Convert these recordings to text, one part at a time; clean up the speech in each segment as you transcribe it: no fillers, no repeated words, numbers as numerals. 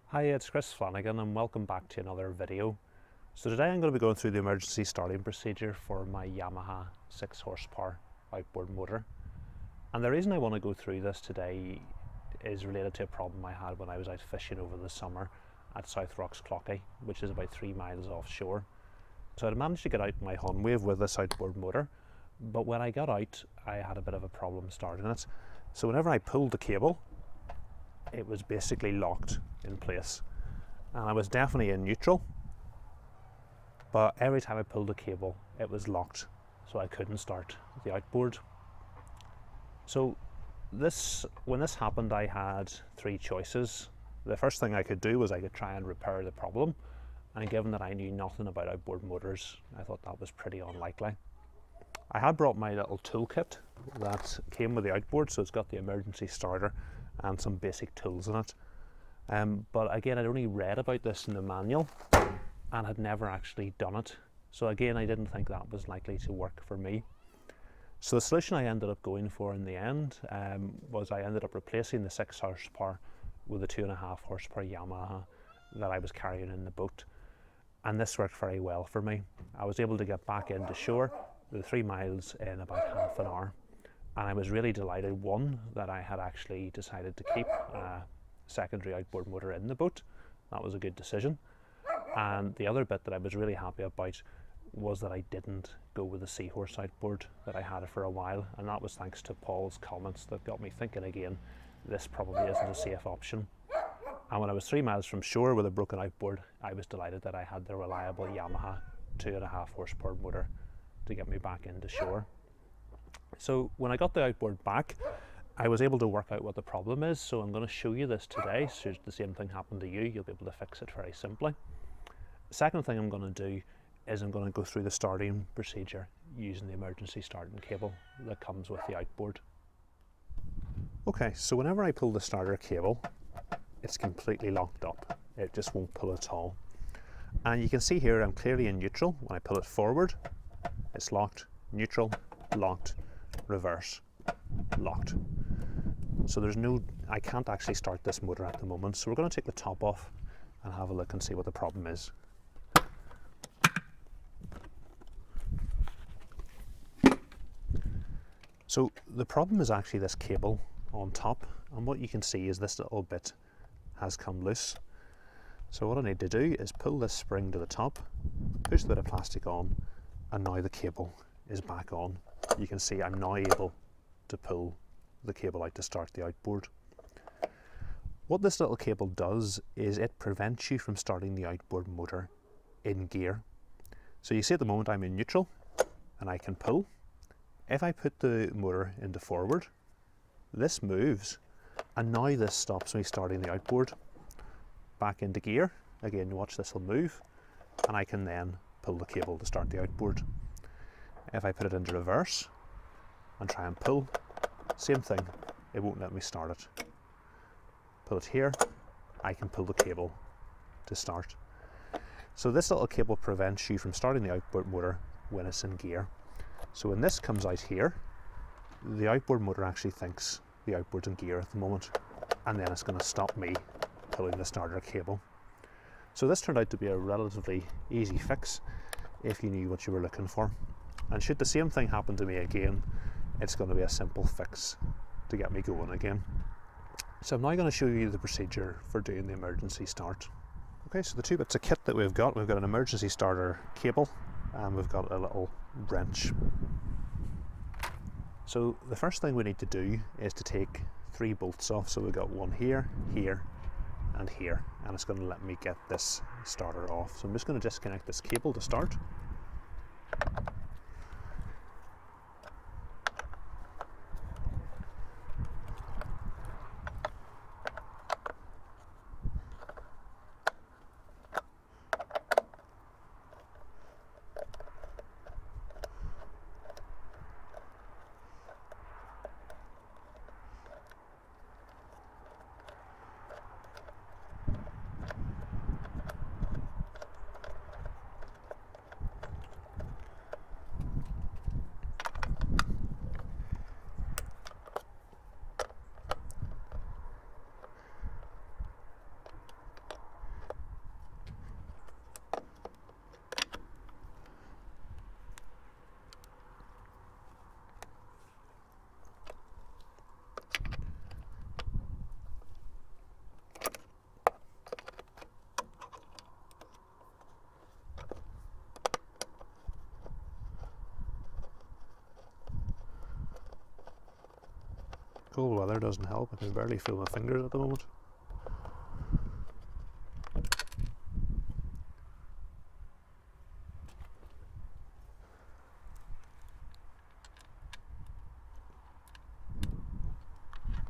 Hi, it's Chris Flanagan and welcome back to another video. So today I'm going to be going through the emergency starting procedure for my Yamaha 6HP outboard motor. And the reason I want to go through this today is related to a problem I had when I was out fishing over the summer at South Rocks Clocky, which is about 3 miles offshore. So I'd managed to get out my Hunwave with this outboard motor, but when I got out I had a bit of a problem starting it. So whenever I pulled the cable, it was basically locked in place, and I was definitely in neutral, but every time I pulled the cable it was locked, so I couldn't start the outboard. So when this happened, I had three choices. The first thing I could do was I could try and repair the problem, and given that I knew nothing about outboard motors, I thought that was pretty unlikely. I had brought my little toolkit that came with the outboard, so it's got the emergency starter and some basic tools in it. But again, I'd only read about this in the manual and had never actually done it. So again, I didn't think that was likely to work for me. So the solution I ended up going for in the end was I ended up replacing the 6 horsepower with a 2.5 horsepower Yamaha that I was carrying in the boat. And this worked very well for me. I was able to get back into shore, the 3 miles, in about half an hour. And I was really delighted, one, that I had actually decided to keep a secondary outboard motor in the boat. That was a good decision. And the other bit that I was really happy about was that I didn't go with the Seahorse outboard that I had for a while, and that was thanks to Paul's comments that got me thinking again, this probably isn't a safe option. And when I was 3 miles from shore with a broken outboard, I was delighted that I had the reliable Yamaha 2.5 horsepower motor to get me back into shore. So when I got the outboard back, I was able to work out what the problem is, so I'm going to show you this today. So if the same thing happened to you, you'll be able to fix it very simply. The second thing I'm going to do is I'm going to go through the starting procedure using the emergency starting cable that comes with the outboard. Okay, so whenever I pull the starter cable, it's completely locked up. It just won't pull at all. And you can see here I'm clearly in neutral. When I pull it forward, it's locked, neutral, locked, reverse, locked. So I can't actually start this motor at the moment. So we're going to take the top off and have a look and see what the problem is. So the problem is actually this cable on top, and what you can see is this little bit has come loose. So what I need to do is pull this spring to the top, push the bit of plastic on, and now the cable is back on. You can see I'm now able to pull the cable out to start the outboard. What this little cable does is it prevents you from starting the outboard motor in gear. So you see at the moment I'm in neutral and I can pull. If I put the motor into forward, this moves, and now this stops me starting the outboard. Back into gear, again watch, this will move, and I can then pull the cable to start the outboard. If I put it into reverse and try and pull, same thing, it won't let me start it. Pull it here, I can pull the cable to start. So this little cable prevents you from starting the outboard motor when it's in gear. So when this comes out here, the outboard motor actually thinks the outboard's in gear at the moment, and then it's going to stop me pulling the starter cable. So this turned out to be a relatively easy fix if you knew what you were looking for. And should the same thing happen to me again, it's going to be a simple fix to get me going again. So I'm now going to show you the procedure for doing the emergency start. Okay, so the two bits of kit that we've got an emergency starter cable, and we've got a little wrench. So the first thing we need to do is to take 3 bolts off. So we've got one here, here, and here, and it's going to let me get this starter off. So I'm just going to disconnect this cable to start. Cold weather doesn't help. I can barely feel my fingers at the moment.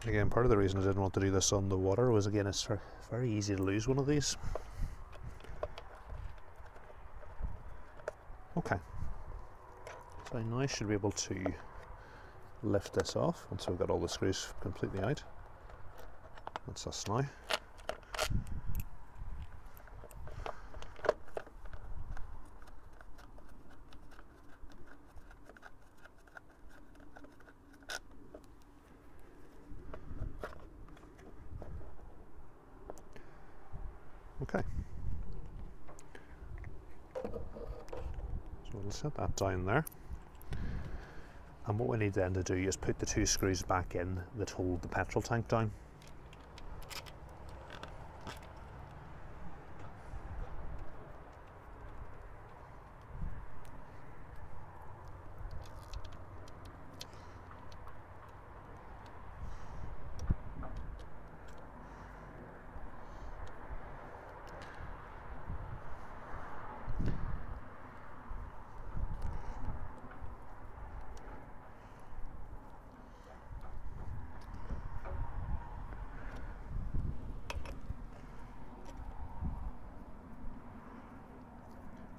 Again, part of the reason I didn't want to do this on the water was, again, it's very easy to lose one of these. Okay, so now I should be able to lift this off once we've got all the screws completely out. That's us now. Okay, so we'll set that down there, and what we need then to do is put the two screws back in that hold the petrol tank down.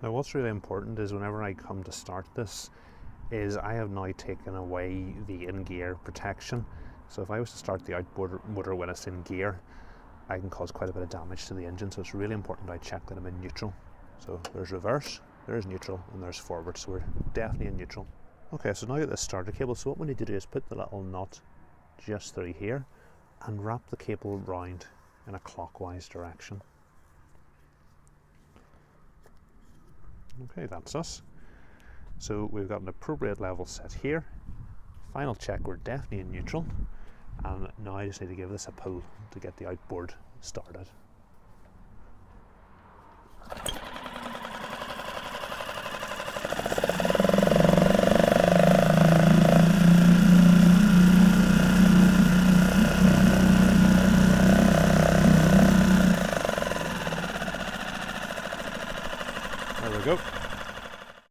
Now what's really important is whenever I come to start this, is I have now taken away the in-gear protection. So if I was to start the outboard motor when it's in gear, I can cause quite a bit of damage to the engine, so it's really important I check that I'm in neutral. So there's reverse, there's neutral, and there's forward, so we're definitely in neutral. Okay, so now I got this starter cable, so what we need to do is put the little knot just through here and wrap the cable round in a clockwise direction. Okay, that's us. So we've got an appropriate level set here. Final check, we're definitely in neutral. And now I just need to give this a pull to get the outboard started. There we go.